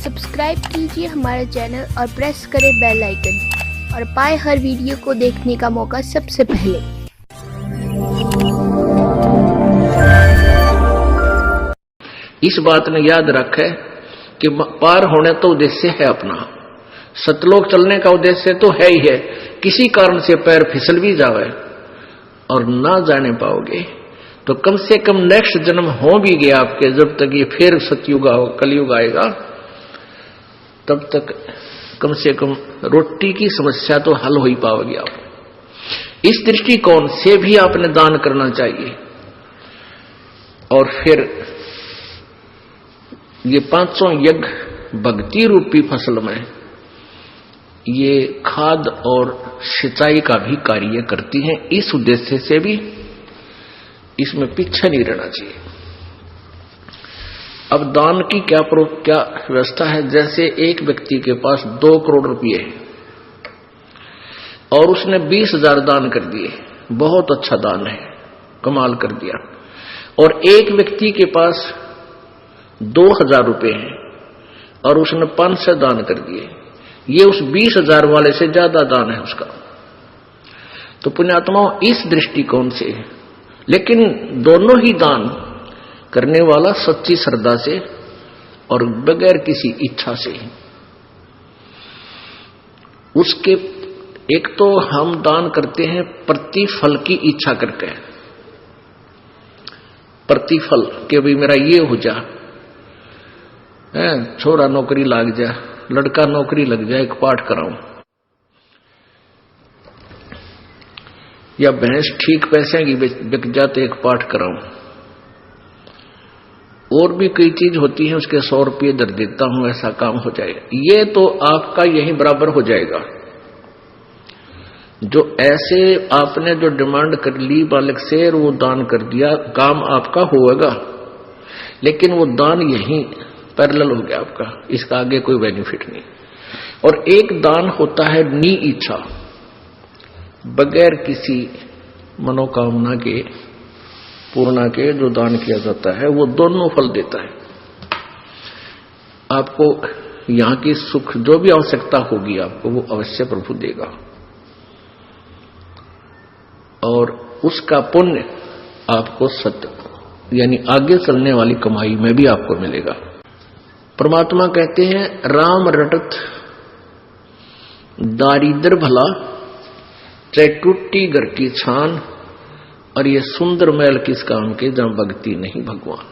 Subscribe कीजिए हमारे channel और प्रेस करें बेल आइकन और पाएं हर वीडियो को देखने का मौका सबसे पहले। इस बात ने याद रखे कि पार होने तो उद्देश्य है अपना, सतलोक चलने का उद्देश्य तो है ही है। किसी कारण से पैर फिसल भी जावे और ना जाने पाओगे तो कम से कम नेक्स्ट जन्म हो भी गया आपके, जब तक ये फिर सतयुग कलयुग आएगा तब तक कम से कम रोटी की समस्या तो हल हो ही पाओगे आप। इस दृष्टिकोण से भी आपने दान करना चाहिए। और फिर ये पांचों यज्ञ भक्ति रूपी फसल में ये खाद और सिंचाई का भी कार्य करती हैं। इस उद्देश्य से भी इसमें पीछे नहीं रहना चाहिए। अब दान की क्या व्यवस्था है। जैसे एक व्यक्ति के पास 2 करोड़ रुपये है और उसने 20,000 दान कर दिए, बहुत अच्छा दान है, कमाल कर दिया। और एक व्यक्ति के पास 2,000 रुपये हैं और उसने 500 दान कर दिए, ये उस 20,000 वाले से ज्यादा दान है उसका। तो पुण्यात्माओं, इस दृष्टिकोण से, लेकिन दोनों ही दान करने वाला सच्ची श्रद्धा से और बगैर किसी इच्छा से। उसके एक तो हम दान करते हैं प्रतिफल की इच्छा करके, प्रतिफल के भी मेरा ये हो जा, छोरा नौकरी लग जा, लड़का नौकरी लग जाए, एक पाठ कराऊं, या भैंस ठीक पैसे की बिक जाते एक पाठ कराऊं, और भी कई चीज होती है, उसके 100 रुपये दर देता हूं, ऐसा काम हो जाए। ये तो आपका यही बराबर हो जाएगा। जो ऐसे आपने जो डिमांड कर ली बालक से, वो दान कर दिया, काम आपका होगा, लेकिन वो दान यही पैरेलल हो गया आपका, इसका आगे कोई बेनिफिट नहीं। और एक दान होता है नी इच्छा, बगैर किसी मनोकामना के पूर्णा के जो दान किया जाता है, वो दोनों फल देता है आपको। यहां की सुख जो भी आवश्यकता होगी आपको, वो अवश्य प्रभु देगा और उसका पुण्य आपको सत्य यानी आगे चलने वाली कमाई में भी आपको मिलेगा। परमात्मा कहते हैं, राम रटत दारिद्र भला, चाहे टूटी घर की छान, और ये सुंदर महल किस काम के जहां भक्ति नहीं भगवान।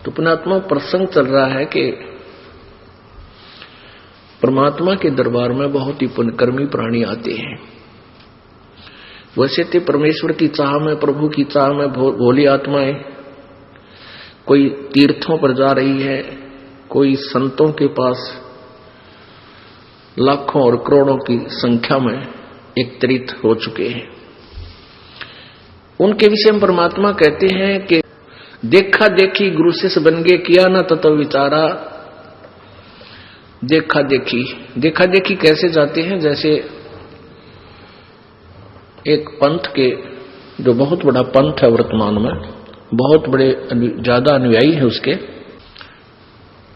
तो पुण्यात्मा, प्रसंग चल रहा है कि परमात्मा के दरबार में बहुत ही पुण्यकर्मी प्राणी आते हैं। वैसे तो परमेश्वर की चाह में, प्रभु की चाह में भोली आत्माएं कोई तीर्थों पर जा रही है, कोई संतों के पास लाखों और करोड़ों की संख्या में एकत्रित हो चुके हैं। उनके विषय में परमात्मा कहते हैं कि देखा देखी गुरु शिष्य बन गए, किया ना तत्व विचारा। देखा देखी कैसे जाते हैं। जैसे एक पंथ के, जो बहुत बड़ा पंथ है वर्तमान में, बहुत बड़े ज्यादा अनुयायी है उसके,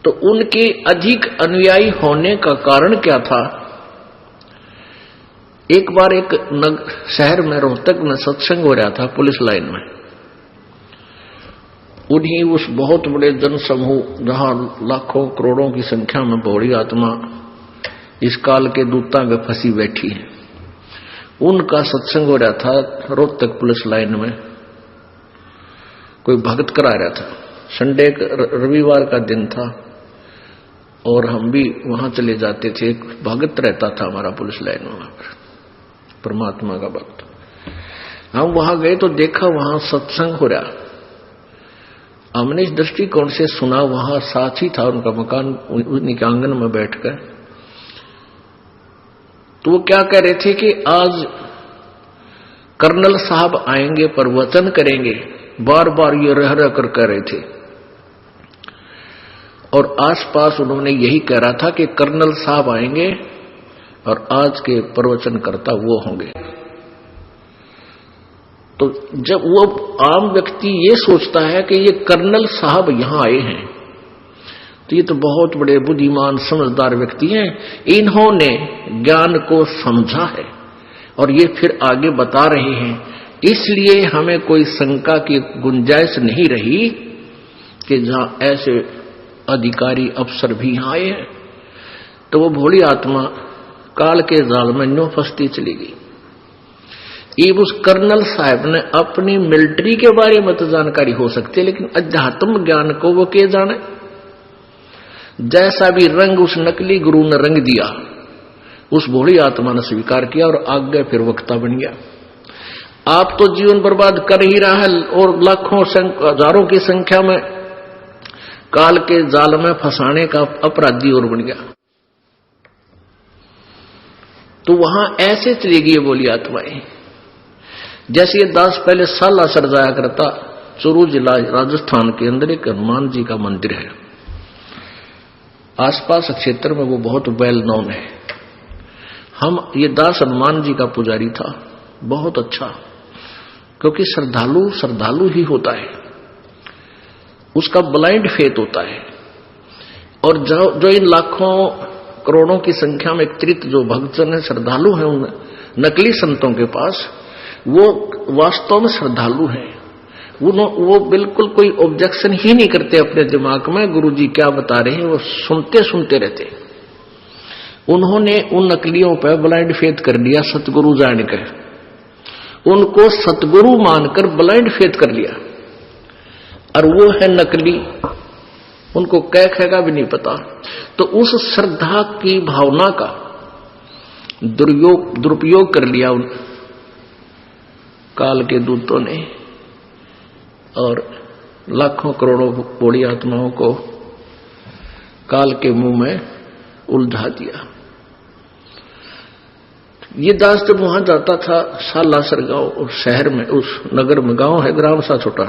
तो उनके अधिक अनुयायी होने का कारण क्या था। एक बार एक शहर में, रोहतक में सत्संग हो रहा था पुलिस लाइन में। उन्हीं उस बहुत बड़े जन समूह, जहां लाखों करोड़ों की संख्या में भोली आत्मा इस काल के दूतां में फंसी बैठी है, उनका सत्संग हो रहा था रोहतक पुलिस लाइन में। कोई भक्त करा रहा था, संडे रविवार का दिन था और हम भी वहां चले जाते थे। एक भक्त रहता था हमारा पुलिस लाइन में, वहां पर परमात्मा का भक्त। हम वहां गए तो देखा वहां सत्संग हो रहा। हमने इस दृष्टिकोण से सुना, वहां साथ ही था उनका मकान, उन्हीं के आंगन में बैठकर। तो वो क्या कह रहे थे कि आज कर्नल साहब आएंगे, प्रवचन करेंगे, बार बार ये रह रह कर कह रहे थे। और आसपास उन्होंने यही कह रहा था कि कर्नल साहब आएंगे और आज के प्रवचनकर्ता वो होंगे। तो जब वो आम व्यक्ति ये सोचता है कि ये कर्नल साहब यहां आए हैं तो ये तो बहुत बड़े बुद्धिमान समझदार व्यक्ति हैं, इन्होंने ज्ञान को समझा है और ये फिर आगे बता रहे हैं। इसलिए हमें कोई शंका की गुंजाइश नहीं रही कि जहां ऐसे अधिकारी अफसर भी आए हैं तो वो भोली आत्मा काल के जाल में न्यों फंसती चली गई। ये उस कर्नल साहब ने अपनी मिलिट्री के बारे में तो जानकारी हो सकती है, लेकिन अध्यात्म ज्ञान को वो के जाने। जैसा भी रंग उस नकली गुरु ने रंग दिया, उस भोली आत्मा ने स्वीकार किया और आगे फिर वक्ता बन गया। आप तो जीवन बर्बाद कर ही रहा है और लाखों हजारों की संख्या में काल के जाल में फंसाने का अपराधी और बन गया। तो वहां ऐसे चली गई बोली आत्माएं। जैसे ये दास पहले साला सर जाया करता, चूरू जिला राजस्थान के अंदर एक हनुमान जी का मंदिर है, आसपास क्षेत्र में वो बहुत वेल नोन है। ये दास हनुमान जी का पुजारी था, बहुत अच्छा, क्योंकि श्रद्धालु ही होता है, उसका ब्लाइंड फेथ होता है। और जो इन लाखों करोड़ों की संख्या में एकत्रित जो भक्तजन है, श्रद्धालु हैं उन नकली संतों के पास, वो वास्तव में श्रद्धालु हैं। वो बिल्कुल कोई ऑब्जेक्शन ही नहीं करते अपने दिमाग में, गुरुजी क्या बता रहे हैं वो सुनते रहते। उन्होंने उन नकलियों पर ब्लाइंड फेथ कर लिया, सतगुरु जानकर उनको सतगुरु मानकर ब्लाइंड फेथ कर लिया। और वो है नकली, उनको कह भी नहीं पता। तो उस श्रद्धा की भावना का दुरुपयोग कर लिया उन काल के दूतों ने और लाखों करोड़ों बड़ी आत्माओं को काल के मुंह में उलझा दिया। ये दास जब वहां जाता था, सालासर गांव उस शहर में, उस नगर में, गांव है ग्राम सा छोटा,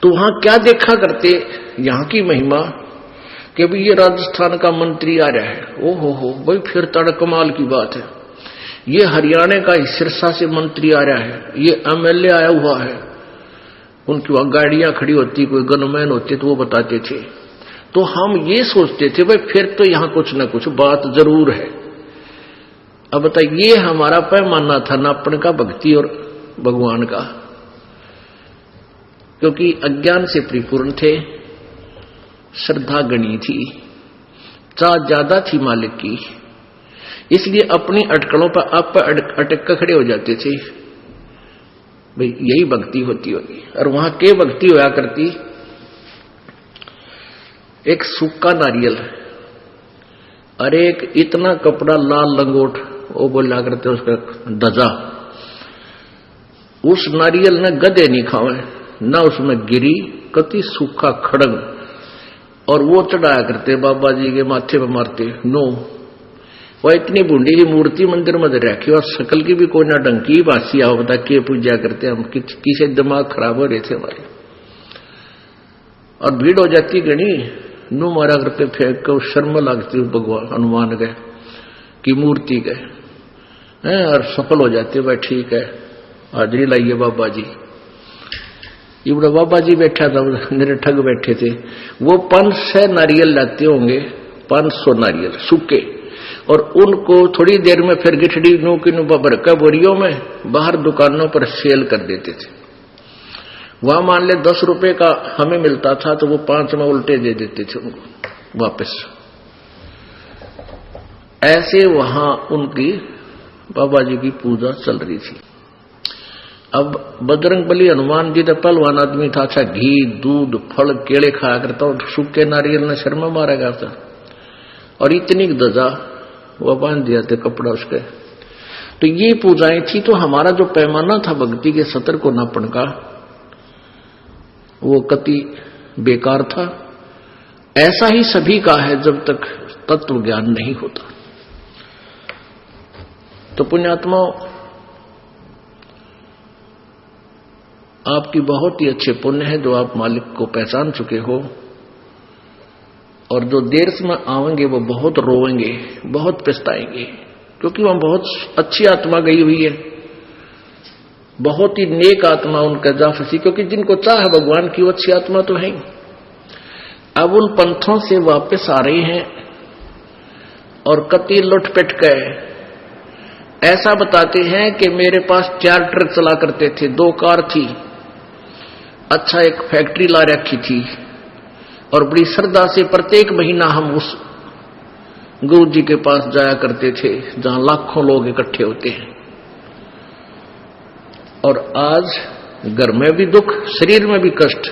तो वहां क्या देखा करते, यहां की महिमा कि भाई ये राजस्थान का मंत्री आ रहा है, ओहो भाई फिर तड़ कमाल की बात है। ये हरियाणा का सिरसा से मंत्री आ रहा है, ये एमएलए आया हुआ है। उनकी वहां गाड़ियां खड़ी होती, कोई गनमैन होते तो वो बताते थे। तो हम ये सोचते थे भाई फिर तो यहां कुछ ना कुछ बात जरूर है। अब बताइए, ये हमारा पैमाना था नापण का भक्ति और भगवान का, क्योंकि अज्ञान से परिपूर्ण थे, श्रद्धा गणी थी, चाह ज्यादा थी मालिक की, इसलिए अपनी अटकलों पर आप अटक कर खड़े हो जाते थे। भाई यही भक्ति होती होगी। और वहां के भक्ति होया करती, एक सूखा नारियल, अरे एक इतना कपड़ा लाल लंगोट, वो बोला करते उसका दजा, उस नारियल ने गधे नहीं खावे, ना उसमें गिरी, कति सूखा खड़ग, और वो चढ़ाया करते बाबा जी के माथे पर मारते। नो, वह इतनी बूढ़ी की मूर्ति मंदिर में रखी और शकल की भी कोई ना डंकी बासी आओ, बता के पूजा करते हम, किसे दिमाग खराब हो रहे थे हमारे। और भीड़ हो जाती गणी, नो मारा करते फेंक कर, शर्म लगती भगवान हनुमान गए की मूर्ति गए, और सफल हो जाते, वह ठीक है हाजरी लाइए बाबा जी। ये बड़ा बाबा जी बैठा था, मेरे ठग बैठे थे, वो 500 नारियल लाते होंगे, 500 नारियल सूखे, और उनको थोड़ी देर में फिर गिठड़ी नू की नू भरका बोरियों में बाहर दुकानों पर सेल कर देते थे। वहां मान ले 10 रुपए का हमें मिलता था तो वो 5 में उल्टे दे देते थे उनको वापस। ऐसे वहां उनकी बाबा जी की पूजा चल रही थी। अब बजरंगबली हनुमान जी तो पहलवान आदमी था, अच्छा घी दूध फल केले खाया करता, और सूखे नारियल ने शर्मा मारा गया था, और इतनी दजा वो बांध दिया थे कपड़ा उसके। तो ये पूजाएं थी। तो हमारा जो पैमाना था भक्ति के सतर को नापण का, वो कति बेकार था। ऐसा ही सभी का है जब तक तत्व ज्ञान नहीं होता। तो पुण्यात्माओं, आपकी बहुत ही अच्छे पुण्य है जो आप मालिक को पहचान चुके हो, और जो देर में आवेंगे वो बहुत रोएंगे, बहुत पछताएंगे, क्योंकि वहां बहुत अच्छी आत्मा गई हुई है, बहुत ही नेक आत्मा उनका जा फंसी, क्योंकि जिनको चाह भगवान की वो अच्छी आत्मा तो है। अब उन पंथों से वापस आ रहे हैं और कति लुटपिट गए। ऐसा बताते हैं कि मेरे पास 4 ट्रक चला करते थे, 2 कार थी, अच्छा एक फैक्ट्री ला रखी थी, और बड़ी श्रद्धा से प्रत्येक महीना हम उस गुरु जी के पास जाया करते थे जहां लाखों लोग इकट्ठे होते हैं। और आज घर में भी दुख, शरीर में भी कष्ट,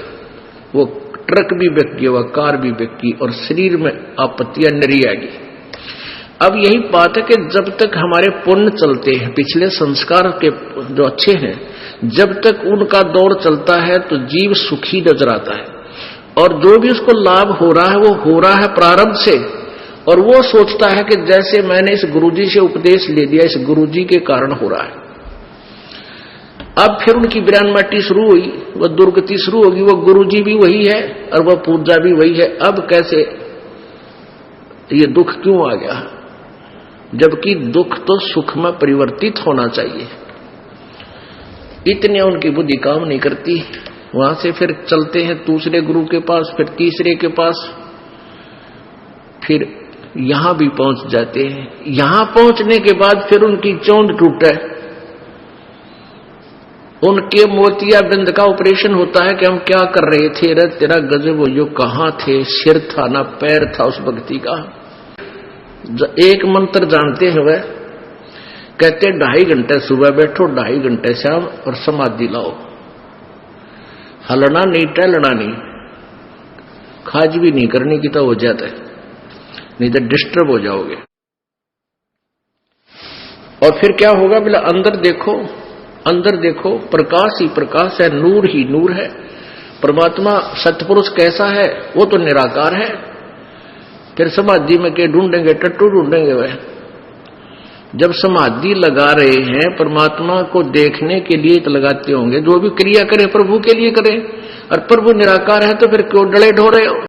वो ट्रक भी बिक गया, वह कार भी बिक गई, और शरीर में आपत्तियां नरी आएगी। अब यही बात है कि जब तक हमारे पुण्य चलते हैं, पिछले संस्कार के जो अच्छे हैं, जब तक उनका दौर चलता है तो जीव सुखी नजर आता है, और जो भी उसको लाभ हो रहा है वो हो रहा है प्रारब्ध से, और वो सोचता है कि जैसे मैंने इस गुरुजी से उपदेश ले लिया, इस गुरुजी के कारण हो रहा है। अब फिर उनकी विरानमाटी शुरू हुई, वह दुर्गति शुरू होगी, वो गुरुजी भी वही है और वह पूजा भी वही है। अब कैसे ये दुख क्यों आ गया, जबकि दुख तो सुख में परिवर्तित होना चाहिए। इतने उनकी बुद्धि काम नहीं करती। वहां से फिर चलते हैं दूसरे गुरु के पास, फिर तीसरे के पास, फिर यहां भी पहुंच जाते हैं। यहां पहुंचने के बाद फिर उनकी चोंद टूटे, उनके मोतियाबिंद का ऑपरेशन होता है कि हम क्या कर रहे थे रे, तेरा गजब हो, कहां थे, सिर था ना पैर था उस भक्ति का। एक मंत्र जानते हैं वह, कहते 2.5 घंटे सुबह बैठो, 2.5 घंटे शाम, और समाधि लाओ, हलना नहीं, टहलना नहीं, खाज भी नहीं करने की तो हो जाता है, नहीं तो डिस्टर्ब हो जाओगे। और फिर क्या होगा, बोला अंदर देखो, अंदर देखो, प्रकाश ही प्रकाश है, नूर ही नूर है। परमात्मा सतपुरुष कैसा है, वो तो निराकार है। फिर समाधि में के ढूंढेंगे, टट्टू ढूंढेंगे वह। जब समाधि लगा रहे हैं परमात्मा को देखने के लिए तो लगाते होंगे, जो भी क्रिया करे प्रभु के लिए करें, और प्रभु निराकार है तो फिर क्यों डले ढो रहे हो।